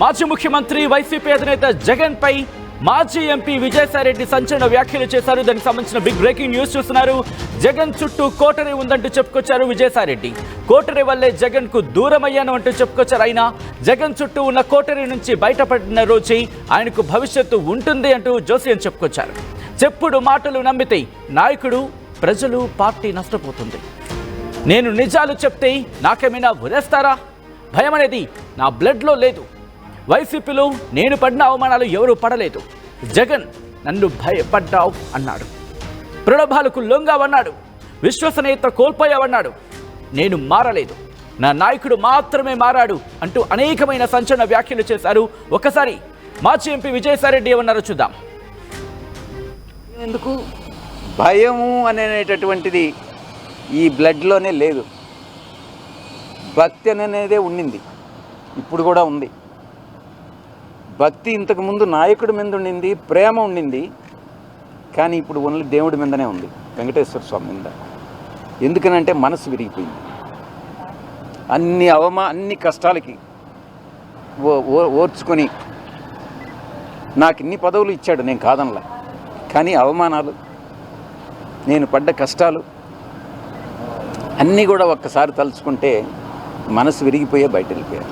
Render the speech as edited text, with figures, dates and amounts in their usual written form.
మాజీ ముఖ్యమంత్రి వైసీపీ అధినేత జగన్ పై మాజీ ఎంపీ విజయసాయిరెడ్డి సంచలన వ్యాఖ్యలు చేశారు. దానికి సంబంధించిన బిగ్ బ్రేకింగ్ న్యూస్ చూస్తున్నారు. జగన్ చుట్టూ కోటరీ ఉందంటూ చెప్పుకొచ్చారు విజయసాయిరెడ్డి. కోటరీ వల్లే జగన్ కు దూరం అయ్యాను అంటూ చెప్పుకొచ్చారు. అయినా జగన్ చుట్టూ ఉన్న కోటరీ నుంచి బయటపడిన రోజే ఆయనకు భవిష్యత్తు ఉంటుంది అంటూ జోసియన్ చెప్పుకొచ్చారు. చెప్పుడు మాటలు నమ్మితే నాయకుడు, ప్రజలు, పార్టీ నష్టపోతుంది. నేను నిజాలు చెప్తే నాకేమైనా వదిలేస్తారా? భయం అనేది నా బ్లడ్లో లేదు. వైసీపీలో నేను పడిన అవమానాలు ఎవరూ పడలేదు. జగన్ నన్ను భయపడ్డావు అన్నాడు. ప్రలోభాలకు లొంగావన్నాడు. విశ్వసనీయత కోల్పోయావన్నాడు. నేను మారలేదు, నా నాయకుడు మాత్రమే మారాడు అంటూ అనేకమైన సంచలన వ్యాఖ్యలు చేశారు. ఒకసారి మాజీ ఎంపీ విజయసాయిరెడ్డి ఏమన్నారో చూద్దాం. ఎందుకు భయము అనేటటువంటిది ఈ బ్లడ్లోనే లేదు. భక్తి అనేదే ఉండింది, ఇప్పుడు కూడా ఉంది. భక్తి ఇంతకుముందు నాయకుడి మీద ఉండింది, ప్రేమ ఉండింది. కానీ ఇప్పుడు ఓన్లీ దేవుడి మీదనే ఉంది, వెంకటేశ్వర స్వామి మీద. ఎందుకనంటే మనసు విరిగిపోయింది. అన్ని కష్టాలకి ఓర్చుకొని నాకు ఇన్ని పదవులు ఇచ్చాడు, నేను కాదనలే. కానీ అవమానాలు, నేను పడ్డ కష్టాలు అన్నీ కూడా ఒక్కసారి తలుచుకుంటే మనసు విరిగిపోయే బయట వెళ్ళిపోయారు.